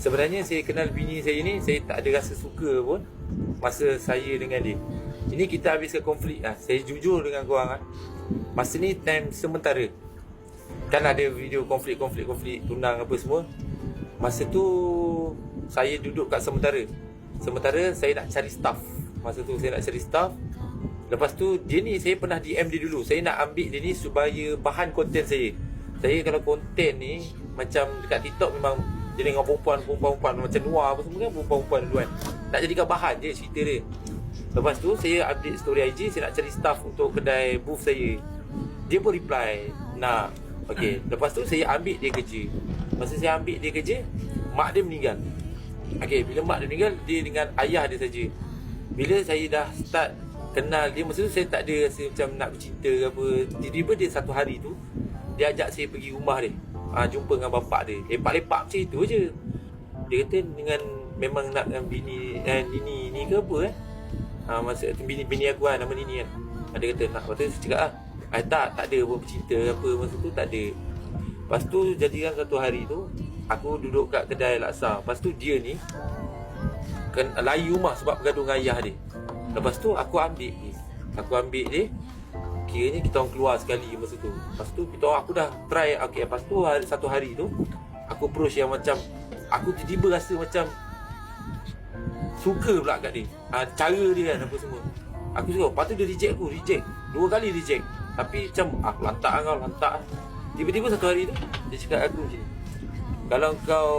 Sebenarnya saya kenal bini saya ni, saya tak ada rasa suka pun masa saya dengan dia. Ini kita habiskan konflik lah. Saya jujur dengan korang lah. Masa ni time sementara. Kan ada video konflik tunang apa semua. Masa tu saya duduk kat sementara. Sementara saya nak cari staff. Masa tu saya nak cari staff. Lepas tu dia ni, saya pernah DM dia dulu. Saya nak ambil dia ni supaya bahan konten saya. Saya kalau konten ni macam dekat TikTok memang dia dengan perempuan macam Noah apa semua kan, perempuan dulu kan. Nak jadikan bahan je cerita dia. Lepas tu saya update story IG, saya nak cari staff untuk kedai booth saya. Dia pun reply nak. Okay, lepas tu saya ambil dia kerja. Masa saya ambil dia kerja, mak dia meninggal. Okay, bila mak dia meninggal, dia dengan ayah dia saja. Bila saya dah start kenal dia, masa tu saya tak ada rasa macam nak bercinta ke apa. Tiba-tiba dia satu hari tu, dia ajak saya pergi rumah dia, jumpa dengan bapak dia. Lepak-lepak macam itu je. Dia kata dengan memang nak dengan bini Nini ni ke apa masa bini aku nama Nini kan. Dia kata nak. Lepas tu saya cakap tak ada pun bercinta apa masa tu, tak ada. Lepas tu jadikan satu hari tu aku duduk kat kedai laksa. Lepas tu dia ni layu rumah sebab bergaduh dengan ayah dia. Lepas tu aku ambil dia. Kiranya kita orang keluar sekali masa tu. Lepas tu aku dah try. Okay, lepas tu satu hari tu aku approach yang macam aku tiba-tiba rasa macam suka pula kat dia. Cara dia kan apa semua aku suka. Lepas tu dia reject 2 kali reject. Tapi macam aku lantak. Tiba-tiba satu hari tu dia cakap aku macam ni, kalau kau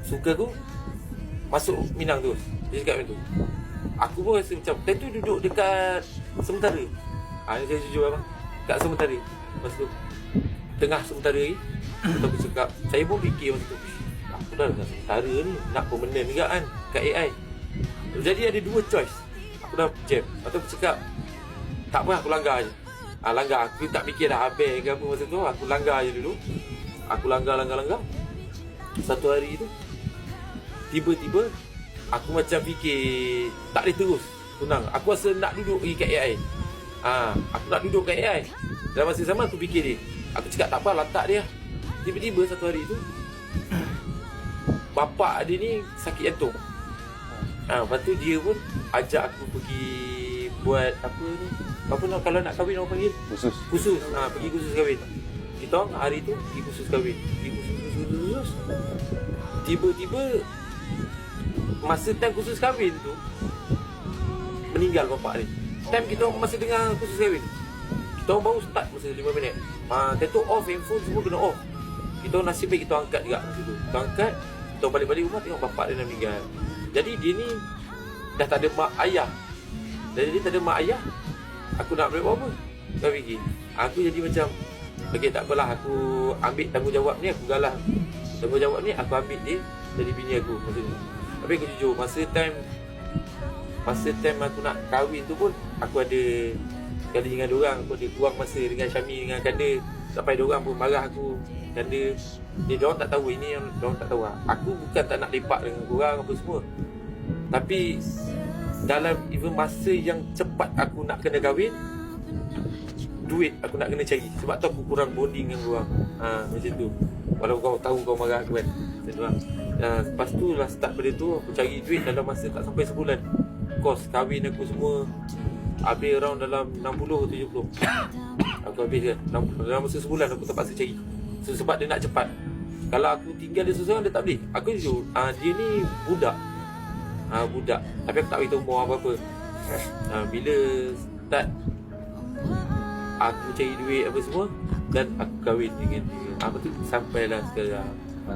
suka aku, masuk Minang tu. Dia cakap macam tu. Aku pun rasa macam time tu duduk dekat sementara. Ni saya jujur abang, kat sementara. Masa tu tengah sementara ni, aku cakap, saya pun fikir masa tu, aku dah dekat sementara ni, nak permanent juga kan kat AI. Jadi ada 2 choice. Aku dah jam. Lepas tu aku cakap, tak apa, aku langgar je. Langgar, aku tak fikir dah habis ke apa masa tu. Aku langgar je dulu. Aku langgar. Satu hari tu tiba-tiba aku macam fikir tak boleh terus tunang. Aku rasa nak duduk pergi kat AI. Aku nak duduk kat AI. Dalam masa sama aku fikir dia. Aku cakap tak apa, lantak dia. Tiba-tiba satu hari tu bapak dia ni sakit jantung. Lepas tu dia pun ajak aku pergi buat apa ni, apa nak, kalau nak kahwin orang panggil Khusus. Pergi khusus kahwin. Kita orang hari tu pergi khusus kahwin. Khusus. Tiba-tiba masa time khusus kahwin tu meninggal bapak ni. Time kita orang masa dengar khusus kahwin, kita orang baru start masa 5 minit. Time tu off, handphone semua kena off. Kita orang nasib baik kita angkat juga masa tu. Kita angkat, kita balik-balik rumah tengok bapak dia dah meninggal. Jadi dia ni dah tak ada mak ayah. Jadi dia tak ada mak ayah, aku nak buat apa? Kau fikir. Aku jadi macam, okay, tak apalah, aku ambil tanggungjawab ni, aku galah tanggungjawab ni, aku ambil dia dari bini aku masa tu. Tapi aku jujur, masa time aku nak kahwin tu pun, aku ada sekali dengan diorang, aku ada kurang masa dengan Syami, dengan Kanda. Sampai diorang pun marah aku. Kanda, diorang tak tahu, ini yang diorang tak tahu. Aku bukan tak nak lepak dengan korang apa semua, tapi dalam even masa yang cepat aku nak kena kahwin, duit aku nak kena cari. Sebab tu aku kurang bonding dengan korang. Macam tu. Walau kau tahu kau marah aku kan. Macam tu lah. Lepas tu lah start pada tu, aku cari duit dalam masa tak sampai sebulan. Kos kahwin aku semua habis around dalam 60 atau 70. Aku habis kan dalam masa sebulan aku terpaksa cari. Sebab dia nak cepat. Kalau aku tinggal dia seorang, dia tak boleh. Aku jujur, dia ni budak. Budak. Tapi aku tak beritahu umur apa-apa. Bila start aku cari duit apa semua, dan aku kahwin dengan dia. Apa tu sampailah sekarang.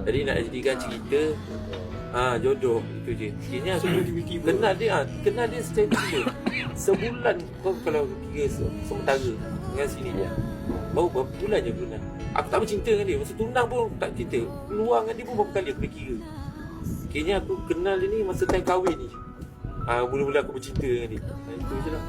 Jadi nak jadikan cerita jodoh itu je. Ini aku kenal dia secara tiba. Sebulan kau kalau kira sementara dengan sini dia. Baru berapa bulan je kenal. Aku tak bercinta dengan dia. Masa tunang pun tak cinta. Keluar dengan dia pun berapa kali aku dah kira. Kayaknya aku kenal dia ni masa time kahwin ni. Mula-mula aku bercinta dengan dia. Itu je lah.